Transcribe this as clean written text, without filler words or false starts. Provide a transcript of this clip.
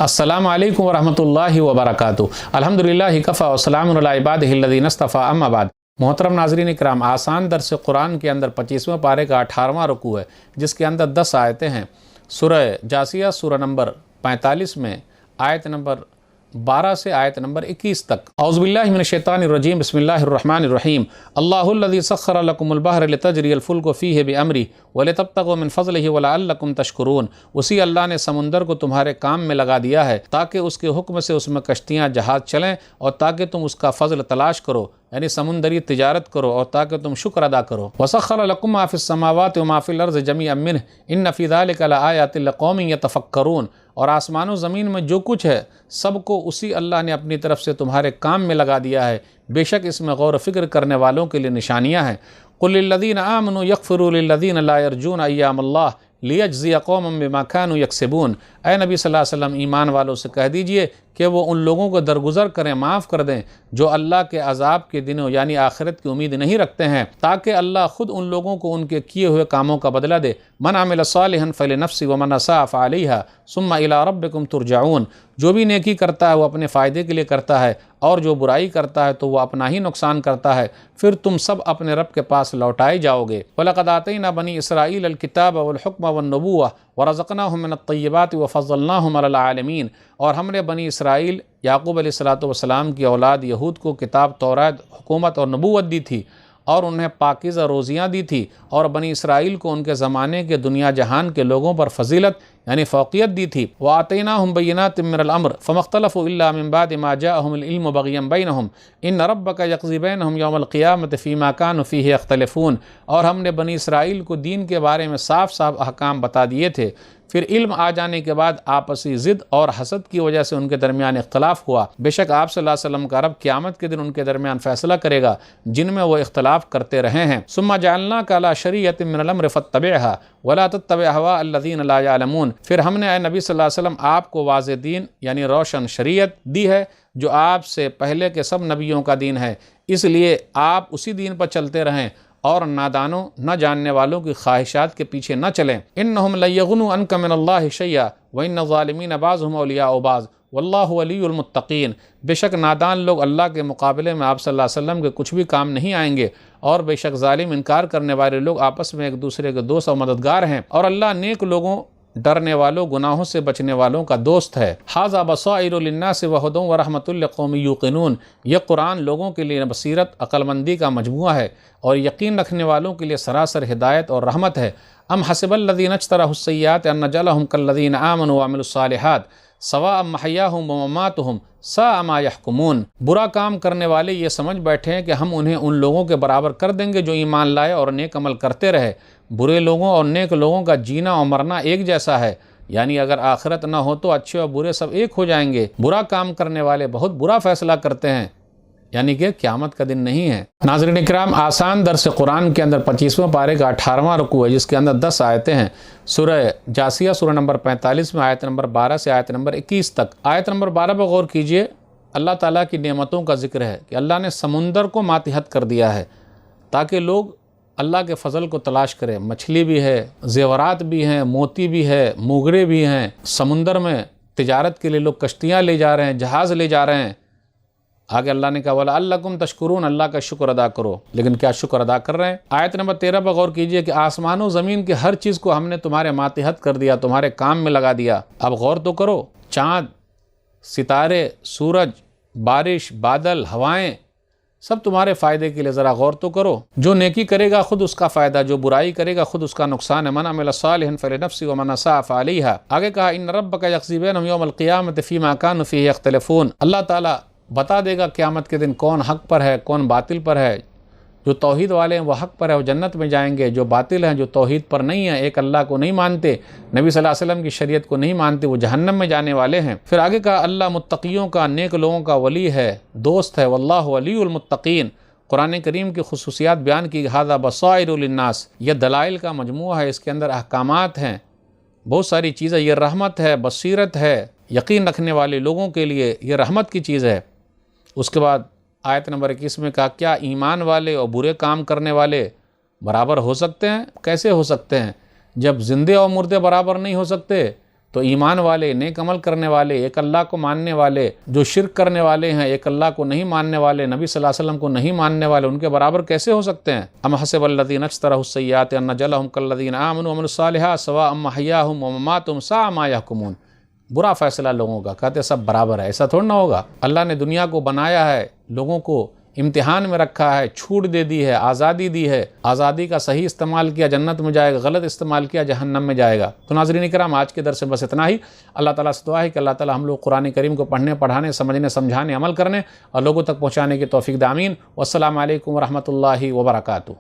السلام علیکم ورحمۃ اللہ وبرکاتہ۔ الحمدللہ کفا وسلام علی عبادہ الذین اصطفیٰ، اما بعد۔ محترم ناظرین کرام، آسان درس قرآن کے اندر 25ویں پارے کا 18واں رکوع ہے، جس کے اندر 10 آیتیں ہیں۔ سورہ جاثیہ سورہ نمبر 45 میں آیت نمبر 12 سے آیت نمبر 21 تک۔ اعوذ باللہ من الشیطان الرجیم، بسم اللہ الرحمن الرحیم۔ اللہ الذی سخر لکم البحر لتجری الفلک فیہ بامرہ ولتبتغوا من فضلہ ولعلکم تشکرون۔ اسی اللہ نے سمندر کو تمہارے کام میں لگا دیا ہے تاکہ اس کے حکم سے اس میں کشتیاں جہاز چلیں اور تاکہ تم اس کا فضل تلاش کرو، یعنی سمندری تجارت کرو، اور تاکہ تم شکر ادا کرو۔ وَسَخَّرَ لَكُم مَّا فِي السَّمَاوَاتِ وَمَا فِي الْأَرْضِ جَمِيعًا مِّنْهُ إِنَّ فِي ذَلِكَ لَآيَاتٍ لِّقَوْمٍ يَتَفَكَّرُونَ۔ اور آسمان و زمین میں جو کچھ ہے سب کو اسی اللہ نے اپنی طرف سے تمہارے کام میں لگا دیا ہے، بے شک اس میں غور و فکر کرنے والوں کے لیے نشانیاں ہیں۔ قُل لِّلَّذِينَ آمَنُوا يَغْفِرُوا لِلَّذِينَ لَا يَرْجُونَ أَيَّامَ اللَّهِ لِيَجْزِيَ قَوْمًا بِمَا كَانُوا يَكْسِبُونَ۔ اے نبی صلی اللہ علیہ وسلم، ایمان والوں سے کہہ دیجئے کہ وہ ان لوگوں کو درگزر کریں، معاف کر دیں جو اللہ کے عذاب کے دنوں یعنی آخرت کی امید نہیں رکھتے ہیں، تاکہ اللہ خود ان لوگوں کو ان کے کیے ہوئے کاموں کا بدلہ دے۔ من عمل صالحا فلنفسہ ومن اساء فعلیہا ثم الی ربکم ترجعون۔ جو بھی نیکی کرتا ہے وہ اپنے فائدے کے لیے کرتا ہے، اور جو برائی کرتا ہے تو وہ اپنا ہی نقصان کرتا ہے، پھر تم سب اپنے رب کے پاس لوٹائے جاؤ گے۔ وَلَقَدْ آتَيْنَا بَنِي إِسْرَائِيلَ الْكِتَابَ وَالْحُكْمَ وَالنُّبُوَّةَ وَرَزَقْنَاهُم مِّنَ الطَّيِّبَاتِ وَفَضَّلْنَاهُمْ عَلَى الْعَالَمِينَ۔ اور ہم نے بنی اسرائیل یعقوب علیہ السلام کی اولاد یہود کو کتاب، تورات، حکومت اور نبوت دی تھی، اور انہیں پاکیزہ روزیاں دی تھی، اور بنی اسرائیل کو ان کے زمانے کے دنیا جہان کے لوگوں پر فضیلت یعنی فوقیت دی تھی۔ وَآتَيْنَاهُمْ بَيِّنَاتٍ مِّنَ الْأَمْرِ فَمَا اخْتَلَفُوا إِلَّا مِن بَعْدِ مَا جَاءَهُمُ الْعِلْمُ بَغْيًا بَيْنَهُمْ إِنَّ رَبَّكَ يَقْضِي بَيْنَهُمْ يَوْمَ الْقِيَامَةِ فِيمَا كَانُوا فِيهِ يَخْتَلِفُونَ۔ اور ہم نے بنی اسرائیل کو دین کے بارے میں صاف صاف احکام بتا دیے تھے، پھر علم آ جانے کے بعد آپسی ضد اور حسد کی وجہ سے ان کے درمیان اختلاف ہوا۔ بے شک آپ صلی اللہ علیہ وسلم کا رب قیامت کے دن ان کے درمیان فیصلہ کرے گا جن میں وہ اختلاف کرتے رہے ہیں۔ ثم جعلناک علی شریعۃ من الامر فاتبعها ولا تتبع هواء الذین لا يعلمون۔ پھر ہم نے اے نبی صلی اللہ علیہ وسلم آپ کو واضح دین یعنی روشن شریعت دی ہے جو آپ سے پہلے کے سب نبیوں کا دین ہے، اس لیے آپ اسی دین پر چلتے رہیں اور نادانوں نہ جاننے والوں کی خواہشات کے پیچھے نہ چلیں۔ انہم لن یغنوا عنک من اللہ شیئا وان الظالمین بعضهم اولیاء بعض واللہ ولی المتقین۔ بے شک نادان لوگ اللہ کے مقابلے میں آپ صلی اللہ علیہ وسلم کے کچھ بھی کام نہیں آئیں گے، اور بے شک ظالم انکار کرنے والے لوگ آپس میں ایک دوسرے کے دوست اور مددگار ہیں، اور اللہ نیک لوگوں، ڈرنے والوں، گناہوں سے بچنے والوں کا دوست ہے۔ ھذا بصائر للناس وہدی ورحمۃ لقوم یوقنون۔ یہ قرآن لوگوں کے لیے بصیرت، عقل مندی کا مجموعہ ہے، اور یقین رکھنے والوں کے لیے سراسر ہدایت اور رحمت ہے۔ ام حسب الذین اجترحوا السیئات ان نجعلهم کالذین آمنوا وعملوا الصالحات سواء محیاہم ومماتہم ساء ما یحکمون۔ برا کام کرنے والے یہ سمجھ بیٹھے ہیں کہ ہم انہیں ان لوگوں کے برابر کر دیں گے جو ایمان لائے اور نیک عمل کرتے رہے۔ برے لوگوں اور نیک لوگوں کا جینا اور مرنا ایک جیسا ہے، یعنی اگر آخرت نہ ہو تو اچھے اور برے سب ایک ہو جائیں گے۔ برا کام کرنے والے بہت برا فیصلہ کرتے ہیں، یعنی کہ قیامت کا دن نہیں ہے۔ ناظرین اکرام، آسان درس قرآن کے اندر 25ویں پارے کا 18واں رکوع ہے، جس کے اندر 10 آیتیں ہیں۔ سورہ جاثیہ سورہ نمبر 45 میں آیت نمبر 12 سے آیت نمبر 21 تک۔ آیت نمبر 12 پر غور کیجئے، اللہ تعالیٰ کی نعمتوں کا ذکر ہے کہ اللہ نے سمندر کو ماتحت کر دیا ہے تاکہ لوگ اللہ کے فضل کو تلاش کریں۔ مچھلی بھی ہے، زیورات بھی ہیں، موتی بھی ہے، موگرے بھی ہیں۔ سمندر میں تجارت کے لیے لوگ کشتیاں لے جا رہے ہیں، جہاز لے جا رہے ہیں۔ آگے اللہ نے کہا وَلَعَلَّكُمْ تَشْكُرُونَ، اللہ کا شکر ادا کرو، لیکن کیا شکر ادا کر رہے ہیں؟ آیت نمبر 13 پر غور کیجئے کہ آسمان و زمین کے ہر چیز کو ہم نے تمہارے ماتحت کر دیا، تمہارے کام میں لگا دیا۔ اب غور تو کرو، چاند، ستارے، سورج، بارش، بادل، ہوائیں، سب تمہارے فائدے کے لیے، ذرا غور تو کرو۔ جو نیکی کرے گا خود اس کا فائدہ، جو برائی کرے گا خود اس کا نقصان ہے۔ من عمل صالحا فلنفسہ ومن اساء فعلیہا۔ آگے کہا ان ربک یقضی بینہم یوم القیامۃ فیما کانوا فیہ یختلفون۔ اللہ تعالیٰ بتا دے گا قیامت کے دن کون حق پر ہے، کون باطل پر ہے۔ جو توحید والے ہیں وہ حق پر ہے، وہ جنت میں جائیں گے۔ جو باطل ہیں، جو توحید پر نہیں ہیں، ایک اللہ کو نہیں مانتے، نبی صلی اللہ علیہ وسلم کی شریعت کو نہیں مانتے، وہ جہنم میں جانے والے ہیں۔ پھر آگے کہا اللہ متقیوں کا، نیک لوگوں کا ولی ہے، دوست ہے، واللہ ولی المتقین۔ قرآن کریم کی خصوصیات بیان کی، ھذا بصائر للناس، یہ دلائل کا مجموعہ ہے، اس کے اندر احکامات ہیں، بہت ساری چیزیں، یہ رحمت ہے، بصیرت ہے، یقین رکھنے والے لوگوں کے لیے یہ رحمت کی چیز ہے۔ اس کے بعد آیت نمبر 21 میں کہا کیا ایمان والے اور برے کام کرنے والے برابر ہو سکتے ہیں؟ کیسے ہو سکتے ہیں؟ جب زندے اور مردے برابر نہیں ہو سکتے تو ایمان والے، نیک عمل کرنے والے، ایک اللہ کو ماننے والے، جو شرک کرنے والے ہیں، ایک اللہ کو نہیں ماننے والے، نبی صلی اللہ علیہ وسلم کو نہیں ماننے والے، ان کے برابر کیسے ہو سکتے ہیں؟ ام حسب الذین اجترحوا السیئات ان نجعلهم کالذین آمنوا وعملوا الصالحات سواء محیاهم ومماتهم ساء ما یحکمون۔ برا فیصلہ لوگوں کا، کہتے سب برابر ہے، ایسا تھوڑا نہ ہوگا۔ اللہ نے دنیا کو بنایا ہے، لوگوں کو امتحان میں رکھا ہے، چھوٹ دے دی ہے، آزادی دی ہے، آزادی کا صحیح استعمال کیا جنت میں جائے گا، غلط استعمال کیا جہنم میں جائے گا۔ تو ناظرین کرام، آج کے درس میں بس اتنا ہی۔ اللہ تعالیٰ سے دعا ہے کہ اللہ تعالیٰ ہم لوگ قرآن کریم کو پڑھنے، پڑھانے، سمجھنے، سمجھانے، عمل کرنے اور لوگوں تک پہنچانے کی توفیق دے، آمین۔ والسلام علیکم ورحمۃ اللہ وبرکاتہ۔